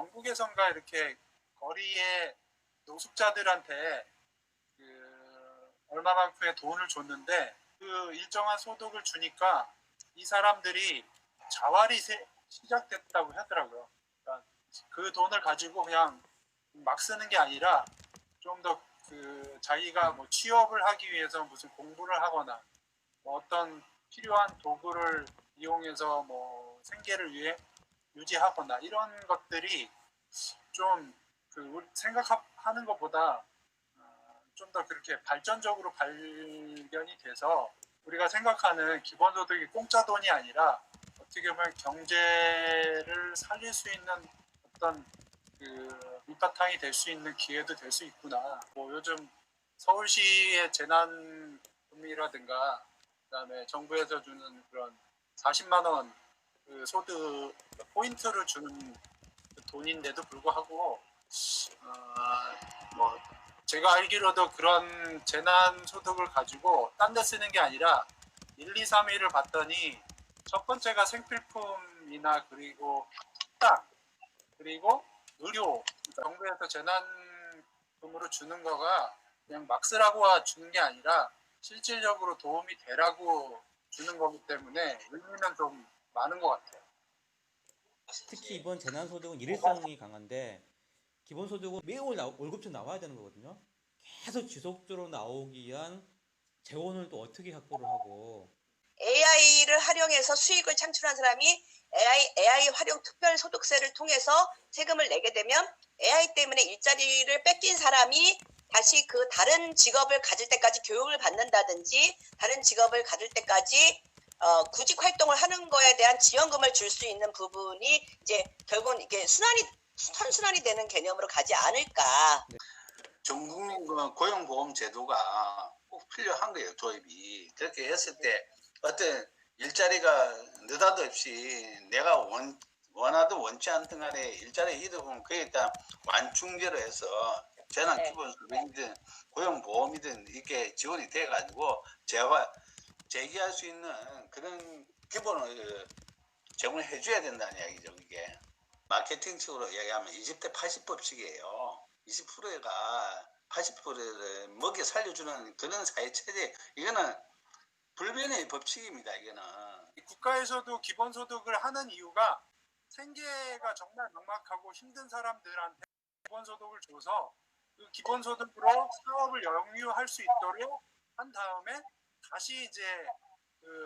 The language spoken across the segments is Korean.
영국에선가 이렇게 거리에 노숙자들한테 얼마만큼의 돈을 줬는데 그 일정한 소득을 주니까 이 사람들이 자활이 시작됐다고 하더라고요. 그러니까 그 돈을 가지고 그냥 막 쓰는 게 아니라 좀 더 자기가 뭐 취업을 하기 위해서 무슨 공부를 하거나 뭐 어떤 필요한 도구를 이용해서 뭐 생계를 위해 유지하거나 이런 것들이 좀 생각하는 것보다 좀 더 그렇게 발전적으로 발견이 돼서 우리가 생각하는 기본소득이 공짜 돈이 아니라 어떻게 보면 경제를 살릴 수 있는 어떤 밑바탕이 될 수 있는 기회도 될 수 있구나. 뭐 요즘 서울시의 재난금이라든가 그다음에 정부에서 주는 그런 40만 원 소득 포인트를 주는 돈인데도 불구하고 뭐 제가 알기로도 그런 재난 소득을 가지고 딴 데 쓰는 게 아니라 1, 2, 3일을 봤더니 첫 번째가 생필품이나 그리고 식당 그리고 의료 정부에서 재난금으로 주는 거가 그냥 막 쓰라고 주는 게 아니라 실질적으로 도움이 되라고 주는 거기 때문에 의미는 좀 많은 것 같아요. 특히 이번 재난소득은 일회성이 강한데 기본소득은 매월 월급처럼 나와야 되는 거거든요. 계속 지속적으로 나오기 위한 재원을 또 어떻게 확보를 하고 AI를 활용해서 수익을 창출한 사람이 AI 활용 특별소득세를 통해서 세금을 내게 되면 AI 때문에 일자리를 뺏긴 사람이 다시 그 다른 직업을 가질 때까지 교육을 받는다든지 다른 직업을 가질 때까지 구직 활동을 하는 거에 대한 지원금을 줄 수 있는 부분이 이제 결국은 이게 선순환이 되는 개념으로 가지 않을까. 네. 전국민 고용보험 제도가 꼭 필요한 거예요, 도입이. 그렇게 했을 때 어떤 일자리가 느닷없이 내가 원하든 원치 않든 간에 일자리에 이르면 그에 일단 완충제로 해서 재난 기본소득이든 고용보험이든 이렇게 지원이 돼가지고 재기할 수 있는 그런 기본을 제공을 해줘야 된다는 이야기죠. 이게 마케팅식으로 이야기하면 20대 80법칙이에요. 20%가 80%를 먹여 살려주는 그런 사회체제, 이거는 불변의 법칙입니다. 이거는 국가에서도 기본소득을 하는 이유가 생계가 정말 막막하고 힘든 사람들한테 기본소득을 줘서 그 기본소득으로 사업을 영위할 수 있도록 한 다음에 다시 이제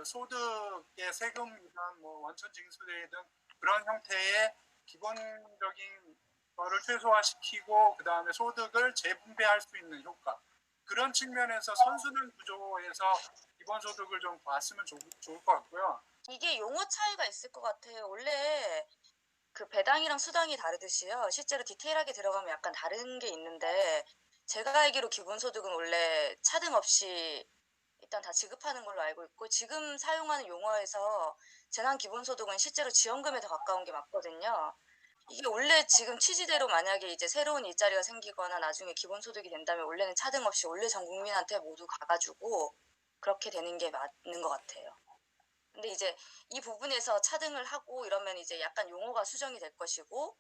소득의 세금이든 뭐 원천 징수되든 그런 형태의 기본적인 거를 최소화시키고 그 다음에 소득을 재분배할 수 있는 효과, 그런 측면에서 선순환 구조에서 기본소득을 좀 봤으면 좋을 것 같고요. 이게 용어 차이가 있을 것 같아요. 원래 그 배당이랑 수당이 다르듯이요. 실제로 디테일하게 들어가면 약간 다른 게 있는데 제가 알기로 기본소득은 원래 차등 없이 일단 다 지급하는 걸로 알고 있고 지금 사용하는 용어에서 재난기본소득은 실제로 지원금에 더 가까운 게 맞거든요. 이게 원래 지금 취지대로 만약에 이제 새로운 일자리가 생기거나 나중에 기본소득이 된다면 원래는 차등 없이 원래 전 국민한테 모두 가가지고 그렇게 되는 게 맞는 것 같아요. 근데 이제 이 부분에서 차등을 하고 이러면 이제 약간 용어가 수정이 될 것이고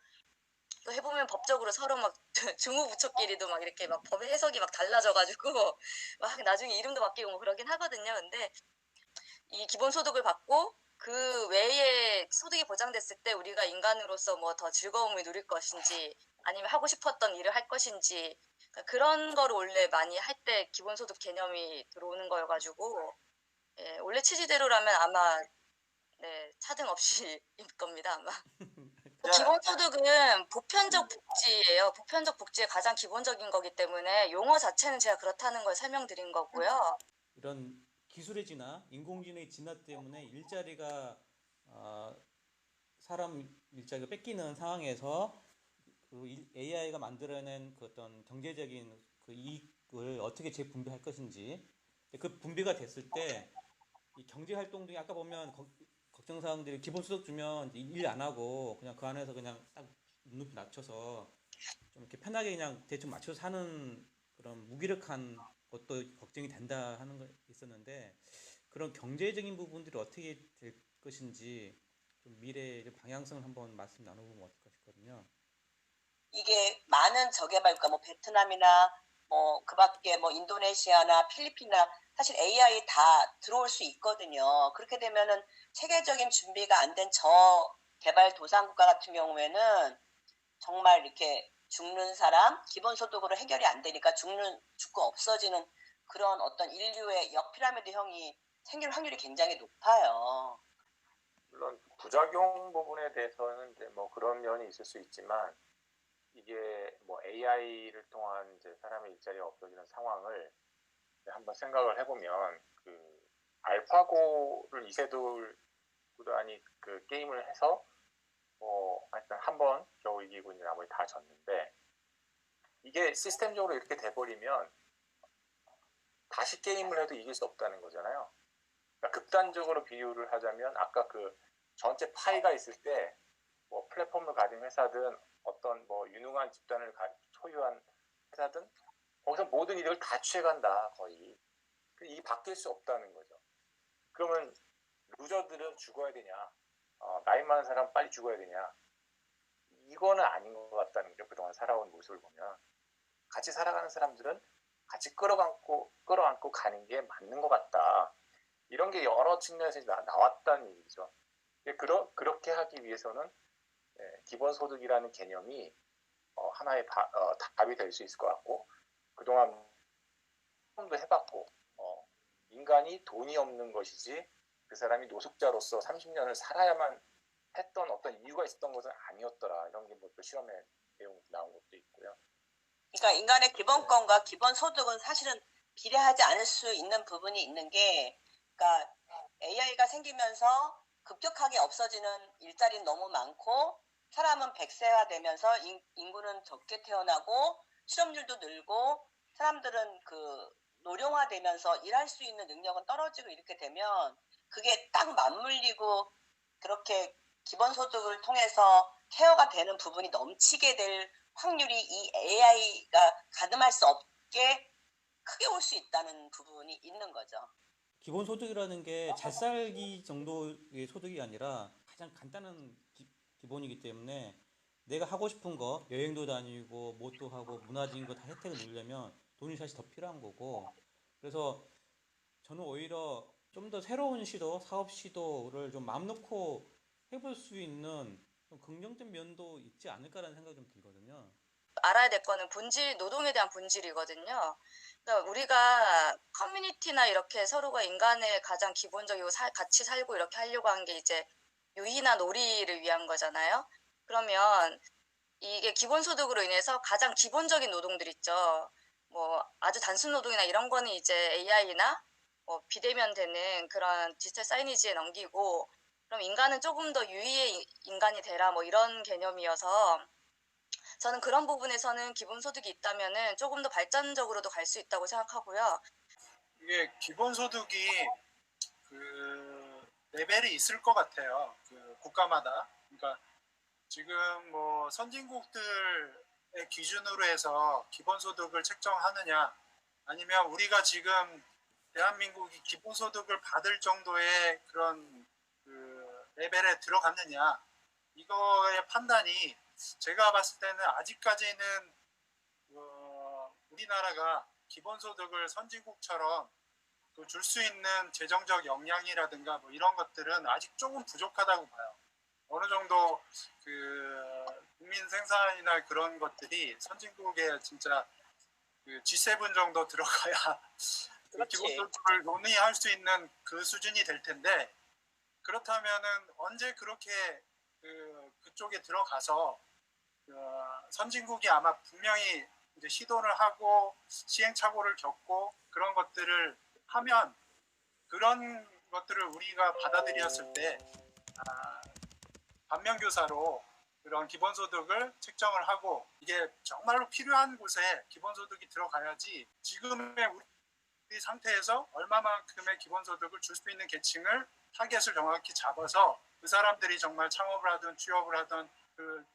또 해보면 법적으로 서로 막 주무부처끼리도 막 이렇게 막 법의 해석이 막 달라져가지고 막 나중에 이름도 바뀌고 뭐 그러긴 하거든요. 근데 이 기본소득을 받고 그 외에 소득이 보장됐을 때 우리가 인간으로서 뭐 더 즐거움을 누릴 것인지 아니면 하고 싶었던 일을 할 것인지 그러니까 그런 거를 원래 많이 할 때 기본소득 개념이 들어오는 거여가지고 예, 원래 취지대로라면 아마 네, 차등 없이일 겁니다 아마. 기본소득은 보편적 복지예요. 보편적 복지의 가장 기본적인 거기 때문에 용어 자체는 제가 그렇다는 걸 설명드린 거고요. 이런 기술의 진화, 인공지능의 진화 때문에 일자리가 사람 일자리가 뺏기는 상황에서 그 AI가 만들어낸 그 어떤 경제적인 그 이익을 어떻게 재분배할 것인지 그 분배가 됐을 때 이 경제 활동 중에 아까 보면 걱정 사항들이 기본소득 주면 일 안 하고 그냥 그 안에서 그냥 딱 눈높이 낮춰서 좀 이렇게 편하게 그냥 대충 맞춰서 사는 그런 무기력한 것도 걱정이 된다 하는 거 있었는데 그런 경제적인 부분들이 어떻게 될 것인지 좀 미래의 방향성을 한번 말씀 나눠보면 어떨까 싶거든요. 이게 많은 저개발국가 뭐 베트남이나 뭐 그밖에 뭐 인도네시아나 필리핀이나 사실 AI 다 들어올 수 있거든요. 그렇게 되면은 체계적인 준비가 안 된 저개발도상국가 같은 경우에는 정말 이렇게 죽는 사람 기본소득으로 해결이 안 되니까 죽고 없어지는 그런 어떤 인류의 역피라미드형이 생길 확률이 굉장히 높아요. 물론 부작용 부분에 대해서는 이제 뭐 그런 면이 있을 수 있지만 이게 뭐 AI를 통한 이제 사람의 일자리가 없어지는 상황을 한번 생각을 해보면 그 알파고를 이세돌 구단이 그 게임을 해서 뭐 하여튼 한 번 겨우 이기고 이제 나머지 다 졌는데 이게 시스템적으로 이렇게 돼버리면 다시 게임을 해도 이길 수 없다는 거잖아요. 그러니까 극단적으로 비유를 하자면 아까 그 전체 파이가 있을 때 뭐 플랫폼을 가진 회사든 어떤 뭐 유능한 집단을 소유한 회사든 거기서 모든 이득을 다 취해간다 거의. 이게 바뀔 수 없다는 거죠. 그러면 루저들은 죽어야 되냐? 나이 많은 사람 빨리 죽어야 되냐? 이거는 아닌 것 같다는 거죠. 그동안 살아온 모습을 보면 같이 살아가는 사람들은 같이 끌어안고 가는 게 맞는 것 같다. 이런 게 여러 측면에서 나왔다는 얘기죠. 그렇게 하기 위해서는 기본소득이라는 개념이 하나의 답이 될 수 있을 것 같고 그동안 도 해봤고 인간이 돈이 없는 것이지 그 사람이 노숙자로서 30년을 살아야만 했던 어떤 이유가 있었던 것은 아니었더라. 이런 게 뭐 또 실험에 내용 나온 것도 있고요. 그러니까 인간의 기본권과 기본소득은 사실은 비례하지 않을 수 있는 부분이 있는 게, 그러니까 AI가 생기면서 급격하게 없어지는 일자리는 너무 많고 사람은 100세화되면서 인구는 적게 태어나고 실업률도 늘고 사람들은 그 노령화되면서 일할 수 있는 능력은 떨어지고 이렇게 되면 그게 딱 맞물리고 그렇게 기본소득을 통해서 케어가 되는 부분이 넘치게 될 확률이 이 AI가 가늠할 수 없게 크게 올 수 있다는 부분이 있는 거죠. 기본소득이라는 게 잘 살기 정도의 소득이 아니라 가장 간단한 기본이기 때문에 내가 하고 싶은 거 여행도 다니고 뭣도 하고 문화적인 거 다 혜택을 누리려면 돈이 사실 더 필요한 거고 그래서 저는 오히려 좀 더 새로운 시도, 사업 시도를 좀 마음 놓고 해볼 수 있는 좀 긍정적 면도 있지 않을까라는 생각이 좀 들거든요. 알아야 될 거는 노동에 대한 본질이거든요. 그러니까 우리가 커뮤니티나 이렇게 서로가 인간의 가장 기본적이고 같이 살고 이렇게 하려고 한 게 이제 유희나 놀이를 위한 거잖아요. 그러면 이게 기본소득으로 인해서 가장 기본적인 노동들 있죠. 뭐 아주 단순 노동이나 이런 거는 이제 AI나 뭐 비대면 되는 그런 디지털 사이니지에 넘기고 그럼 인간은 조금 더 유희의 인간이 되라 뭐 이런 개념이어서 저는 그런 부분에서는 기본소득이 있다면은 조금 더 발전적으로도 갈 수 있다고 생각하고요. 이게 기본소득이 그 레벨이 있을 것 같아요. 그 국가마다. 그러니까 지금 뭐 선진국들의 기준으로 해서 기본소득을 책정하느냐 아니면 우리가 지금 대한민국이 기본소득을 받을 정도의 그런 그 레벨에 들어갔느냐 이거의 판단이 제가 봤을 때는 아직까지는 우리나라가 기본소득을 선진국처럼 줄 수 있는 재정적 역량이라든가 뭐 이런 것들은 아직 조금 부족하다고 봐요. 어느 정도 그 국민 생산이나 그런 것들이 선진국에 진짜 그 G7 정도 들어가야 기본소득을 논의할 수 있는 그 수준이 될 텐데 그렇다면은 언제 그렇게 그쪽에 들어가서 선진국이 아마 분명히 이제 시도를 하고 시행착오를 겪고 그런 것들을 하면 그런 것들을 우리가 받아들였을 때 반면교사로 그런 기본소득을 책정을 하고 이게 정말로 필요한 곳에 기본소득이 들어가야지 지금의 우리 상태에서 얼마만큼의 기본소득을 줄 수 있는 계층을 타겟을 정확히 잡아서 그 사람들이 정말 창업을 하든 취업을 하든 그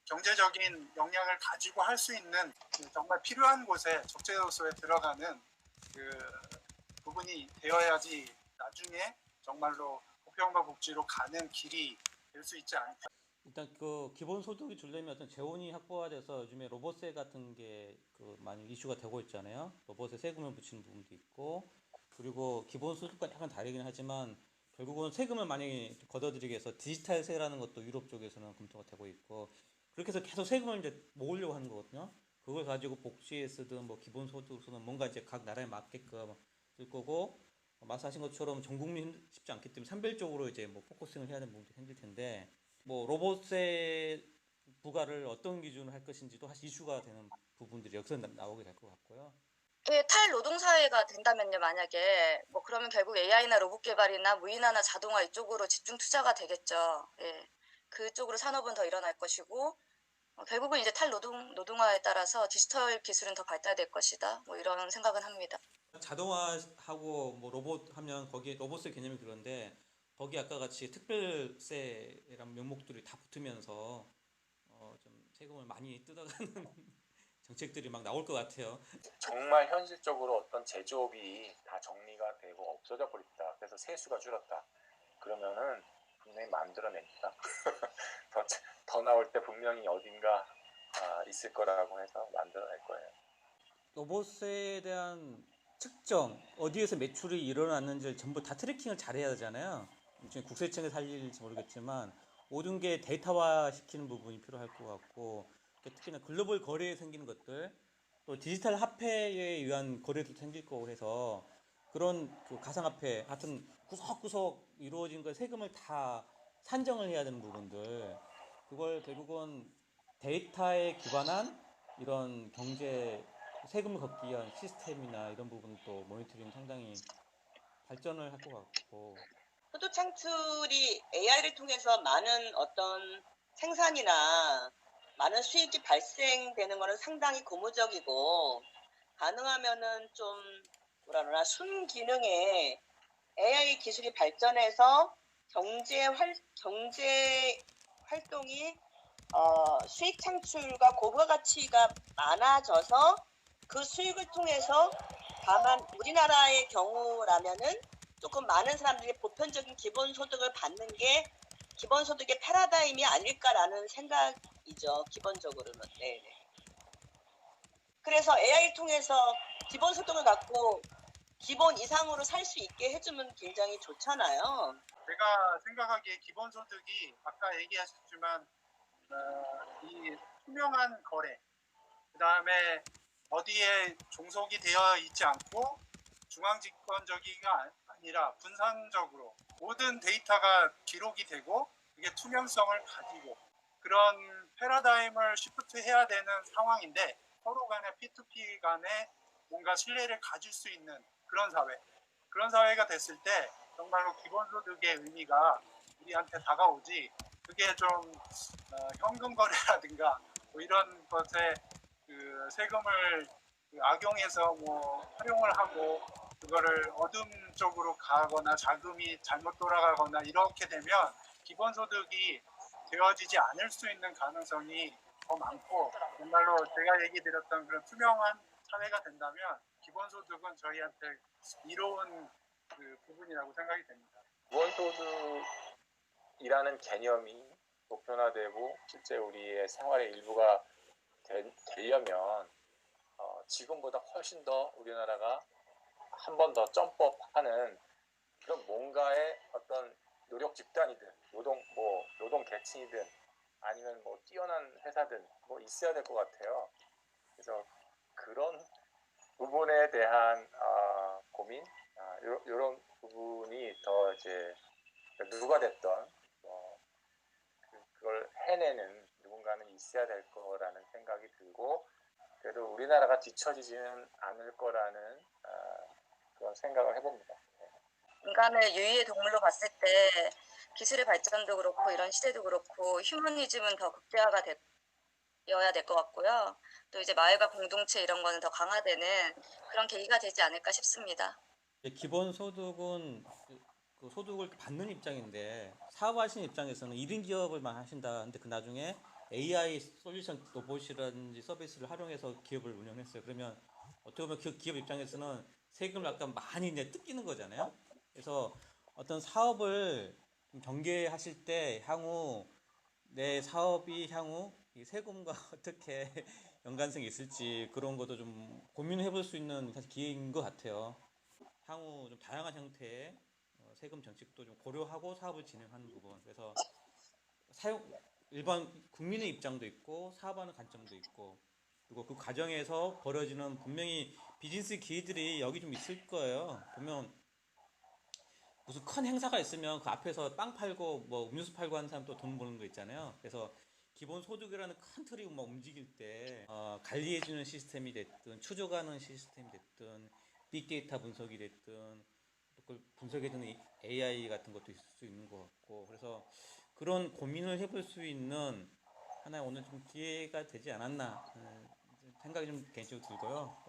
경제적인 역량을 가지고 할 수 있는 정말 필요한 곳에 적재소에 들어가는 그 부분이 되어야지 나중에 정말로 보편과 복지로 가는 길이 될 수 있지 않을까. 일단 그 기본 소득이 주려면 어떤 재원이 확보가 돼서 요즘에 로봇세 같은 게 그 많이 이슈가 되고 있잖아요. 로봇에 세금을 붙이는 부분도 있고, 그리고 기본 소득과 약간 다르긴 하지만 결국은 세금을 많이 걷어들이기 위해서 디지털세라는 것도 유럽 쪽에서는 검토가 되고 있고, 그렇게 해서 계속 세금을 이제 모으려고 하는 거거든요. 그걸 가지고 복지에 쓰든 뭐 기본 소득 쓰든 뭔가 이제 각 나라에 맞게끔 쓸 거고, 말씀하신 것처럼 전 국민 쉽지 않기 때문에 산별적으로 이제 뭐 포커싱을 해야 되는 부분도 생길 텐데, 뭐 로봇세 부과를 어떤 기준으로 할 것인지도 사실 이슈가 되는 부분들이 여기서 나오게 될 것 같고요. 그 탈노동사회가 된다면요, 만약에 뭐 그러면 결국 AI나 로봇 개발이나 무인화나 자동화 이쪽으로 집중 투자가 되겠죠. 예. 그쪽으로 산업은 더 일어날 것이고 결국은 이제 노동화에 따라서 디지털 기술은 더 발달될 것이다. 뭐 이런 생각은 합니다. 자동화하고 뭐 로봇 하면 거기에 로봇의 개념이 그런데, 거기 아까 같이 특별세라는 명목들이 다 붙으면서 좀 세금을 많이 뜯어가는 정책들이 막 나올 것 같아요. 정말 현실적으로 어떤 제조업이 다 정리가 되고 없어져 버렸다. 그래서 세수가 줄었다. 그러면은 분명히 만들어냅니다. 더, 더 나올 때 분명히 어딘가 있을 거라고 해서 만들어낼 거예요. 로봇에 대한 측정, 어디에서 매출이 일어났는지를 전부 다 트래킹을 잘해야 되잖아요. 지금 국세청에 살릴지 모르겠지만 모든 게 데이터화 시키는 부분이 필요할 것 같고, 특히나 글로벌 거래에 생기는 것들, 또 디지털 화폐에 의한 거래도 생길 거고 해서 그런 그 가상화폐 하여튼 구석구석 이루어진 거 세금을 다 산정을 해야 되는 부분들, 그걸 결국은 데이터에 기반한 이런 경제 세금을 걷기 위한 시스템이나 이런 부분도 모니터링 상당히 발전을 할 것 같고. 소득 창출이 AI를 통해서 많은 어떤 생산이나 많은 수익이 발생되는 것은 상당히 고무적이고, 가능하면은 좀 뭐라 그러나 순기능의 AI 기술이 발전해서 경제 활동이 수익 창출과 고부가 가치가 많아져서 그 수익을 통해서, 다만 우리나라의 경우라면은 조금 많은 사람들이 보편적인 기본소득을 받는 게 기본소득의 패러다임이 아닐까라는 생각이죠. 기본적으로는. 네. 그래서 AI를 통해서 기본소득을 갖고 기본 이상으로 살 수 있게 해주면 굉장히 좋잖아요. 제가 생각하기에 기본소득이 아까 얘기하셨지만 이 투명한 거래, 그 다음에 어디에 종속이 되어 있지 않고 중앙집권적이가 아니라 분산적으로 모든 데이터가 기록이 되고 그게 투명성을 가지고 그런 패러다임을 시프트 해야 되는 상황인데, 서로 간에 P2P 간에 뭔가 신뢰를 가질 수 있는 그런 사회가 됐을 때 정말로 기본소득의 의미가 우리한테 다가오지, 그게 좀 현금 거래라든가 뭐 이런 것에 그 세금을 악용해서 뭐 활용을 하고 그거를 어둠 쪽으로 가거나 자금이 잘못 돌아가거나 이렇게 되면 기본소득이 되어지지 않을 수 있는 가능성이 더 많고, 정말로 제가 얘기 드렸던 그런 투명한 사회가 된다면 기본소득은 저희한테 이로운 그 부분이라고 생각이 됩니다. 기본소득이라는 개념이 보편화되고 실제 우리의 생활의 일부가 되려면 지금보다 훨씬 더 우리나라가 한 번 더 점프업하는 그런 뭔가의 어떤 노력 집단이든 노동 계층이든 아니면 뭐 뛰어난 회사든 뭐 있어야 될 것 같아요. 그래서 그런 부분에 대한 고민, 이런 부분이 더 이제 누가 됐던 그걸 해내는 누군가는 있어야 될 거라는 생각이 들고, 그래도 우리나라가 뒤처지지는 않을 거라는 그런 생각을 해봅니다. 인간을 유의의 동물로 봤을 때 기술의 발전도 그렇고 이런 시대도 그렇고 휴머니즘은 더 극대화가 되어야 될 것 같고요. 또 이제 마을과 공동체 이런 거는 더 강화되는 그런 계기가 되지 않을까 싶습니다. 기본 소득은 그 소득을 받는 입장인데, 사업하시는 입장에서는 1인 기업을만 하신다. 근데 그 나중에 AI 솔루션 로봇이라든지 서비스를 활용해서 기업을 운영했어요. 그러면 어떻게 보면 그 기업 입장에서는 세금을 약간 많이 이제 뜯기는 거잖아요. 그래서 어떤 사업을 좀 전개하실 때 향후 내 사업이 향후 이 세금과 어떻게 연관성이 있을지 그런 것도 좀 고민해 볼 수 있는 사실 기회인 것 같아요. 향후 좀 다양한 형태의 세금 정책도 좀 고려하고 사업을 진행하는 부분. 그래서 사용 일반 국민의 입장도 있고 사업하는 관점도 있고 그리고 그 과정에서 벌어지는 분명히 비즈니스 기회들이 여기 좀 있을 거예요. 보면 무슨 큰 행사가 있으면 그 앞에서 빵 팔고 뭐 음료수 팔고 하는 사람 또 돈 버는 거 있잖아요. 그래서 기본 소득이라는 큰 틀이 막 움직일 때 관리해주는 시스템이 됐든 추적하는 시스템이 됐든 빅데이터 분석이 됐든 또 그걸 분석해주는 AI 같은 것도 있을 수 있는 것 같고 그래서 그런 고민을 해볼 수 있는 하나의 오늘 좀 기회가 되지 않았나 생각이 좀 개인적으로 들고요.